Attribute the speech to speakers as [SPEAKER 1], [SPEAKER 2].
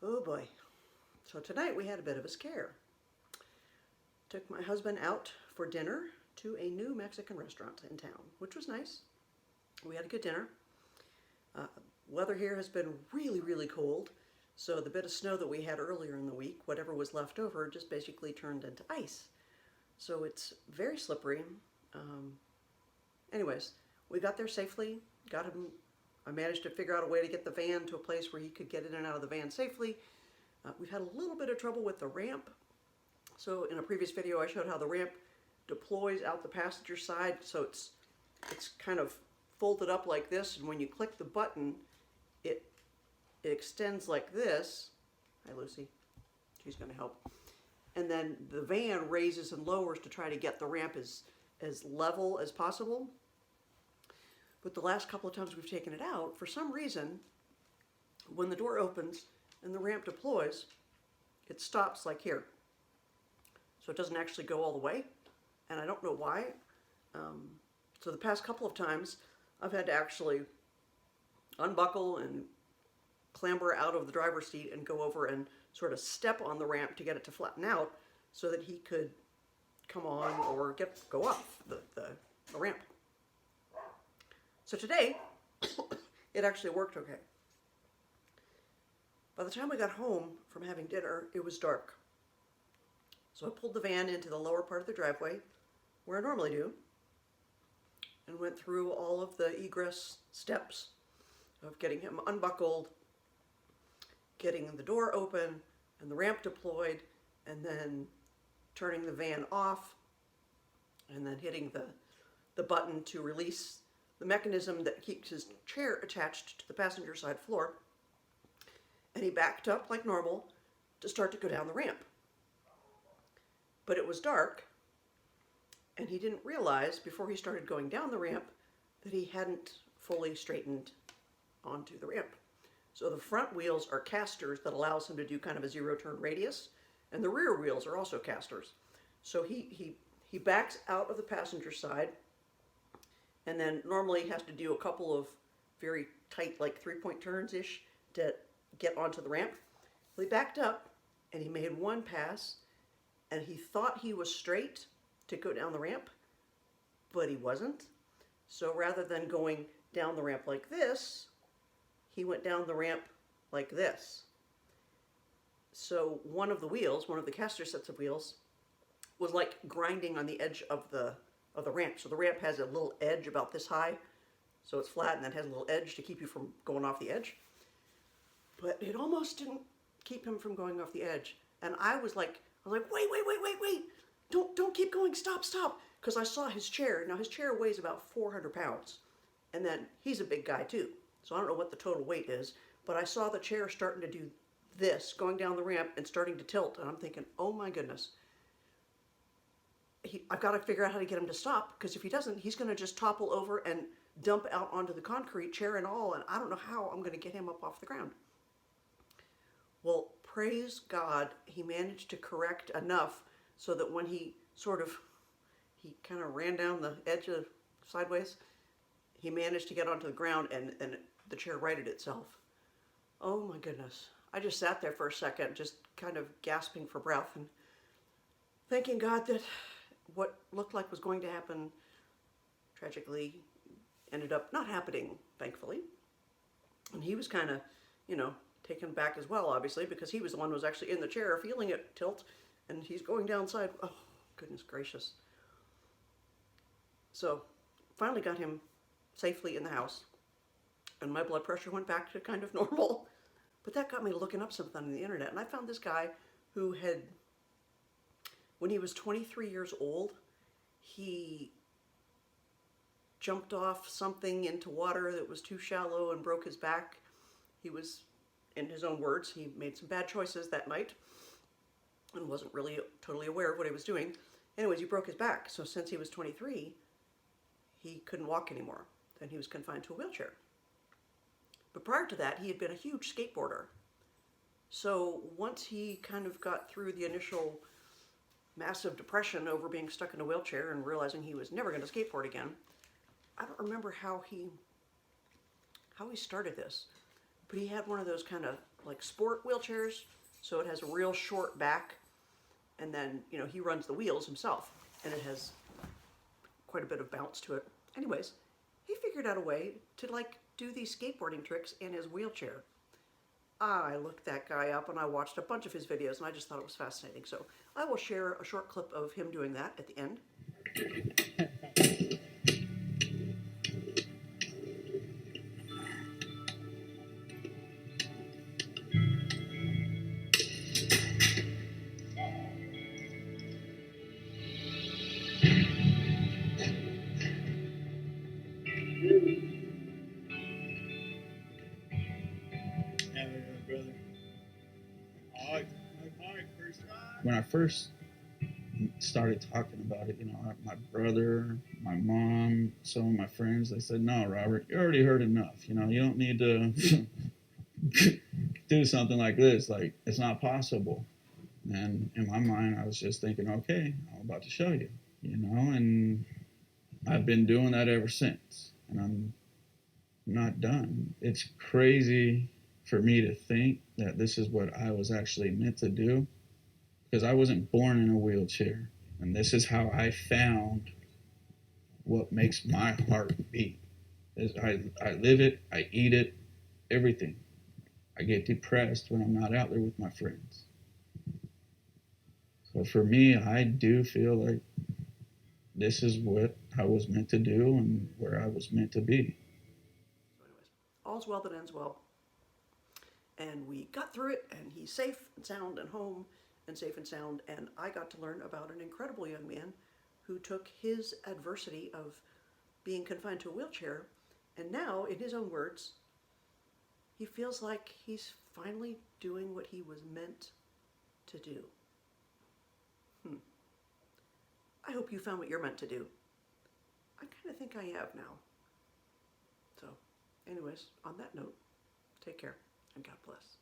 [SPEAKER 1] Oh boy. So tonight we had a bit of a scare. Took my husband out for dinner to a new Mexican restaurant in town, which was nice. We had a good dinner. Weather here has been really, really cold, so the bit of snow that we had earlier in the week, whatever was left over, just basically turned into ice. So it's very slippery. Anyways, we got there safely, got him. I managed to figure out a way to get the van to a place where he could get in and out of the van safely. We've had a little bit of trouble with the ramp. So in a previous video I showed how the ramp deploys out the passenger side, so it's kind of folded up like this, and when you click the button it extends like this. Hi Lucy, she's going to help. And then the van raises and lowers to try to get the ramp as level as possible. But the last couple of times we've taken it out, for some reason, when the door opens and the ramp deploys, it stops like here. So it doesn't actually go all the way, and I don't know why. So the past couple of times, I've had to actually unbuckle and clamber out of the driver's seat and go over and sort of step on the ramp to get it to flatten out so that he could come on or go off the ramp. So today, it actually worked okay. By the time we got home from having dinner, it was dark. So I pulled the van into the lower part of the driveway, where I normally do, and went through all of the egress steps of getting him unbuckled, getting the door open, and the ramp deployed, and then turning the van off, and then hitting the button to release the mechanism that keeps his chair attached to the passenger side floor. And he backed up like normal to start to go down the ramp. But it was dark, and he didn't realize before he started going down the ramp that he hadn't fully straightened onto the ramp. So the front wheels are casters that allows him to do kind of a zero-turn radius, and the rear wheels are also casters. So he backs out of the passenger side, and then normally he has to do a couple of very tight, like three-point turns-ish to get onto the ramp. Well, he backed up, and he made one pass, and he thought he was straight to go down the ramp, but he wasn't. So rather than going down the ramp like this, he went down the ramp like this. So one of the wheels, one of the caster sets of wheels, was like grinding on the edge of the ramp. So the ramp has a little edge about this high, so it's flat, and then has a little edge to keep you from going off the edge. But it almost didn't keep him from going off the edge. And I was like, wait, don't keep going, stop. Because I saw his chair. Now his chair weighs about 400 pounds. And then he's a big guy too. So I don't know what the total weight is, but I saw the chair starting to do this, going down the ramp and starting to tilt. And I'm thinking, oh my goodness. I've got to figure out how to get him to stop, because if he doesn't, he's going to just topple over and dump out onto the concrete, chair and all, and I don't know how I'm going to get him up off the ground. Well, praise God, he managed to correct enough so that when he kind of ran down the edge of sideways, he managed to get onto the ground, and the chair righted itself. Oh my goodness. I just sat there for a second, just kind of gasping for breath and thanking God that what looked like was going to happen tragically ended up not happening, thankfully. And he was kind of, taken back as well, obviously, because he was the one who was actually in the chair feeling it tilt, and he's going downside. Oh, goodness gracious. So, finally got him safely in the house, and my blood pressure went back to kind of normal. But that got me looking up something on the internet, and I found this guy who had, when he was 23 years old, he jumped off something into water that was too shallow and broke his back. He was, in his own words, he made some bad choices that night and wasn't really totally aware of what he was doing. Anyways, he broke his back. So since he was 23, he couldn't walk anymore. Then he was confined to a wheelchair. But prior to that, he had been a huge skateboarder. So once he kind of got through the initial massive depression over being stuck in a wheelchair and realizing he was never going to skateboard again, I don't remember how he started this, but he had one of those kind of like sport wheelchairs, so it has a real short back, and then, you know, he runs the wheels himself, and it has quite a bit of bounce to it. Anyways, he figured out a way to like do these skateboarding tricks in his wheelchair. I looked that guy up and I watched a bunch of his videos and I just thought it was fascinating. So I will share a short clip of him doing that at the end.
[SPEAKER 2] When I first started talking about it, you know, my brother, my mom, some of my friends, they said, "No, Robert, you already heard enough. You know, you don't need to do something like this. Like, it's not possible." And in my mind, I was just thinking, okay, I'm about to show you, you know, and I've been doing that ever since, and I'm not done. It's crazy for me to think that this is what I was actually meant to do, because I wasn't born in a wheelchair, and this is how I found what makes my heart beat. I live it, I eat it, everything. I get depressed when I'm not out there with my friends. So for me, I do feel like this is what I was meant to do and where I was meant to be.
[SPEAKER 1] So anyways, all's well that ends well. And we got through it, and he's safe and sound and home and safe and sound. And I got to learn about an incredible young man who took his adversity of being confined to a wheelchair, and now, in his own words, he feels like he's finally doing what he was meant to do. I hope you found what you're meant to do. I kind of think I have now. So, anyways, on that note, take care and God bless.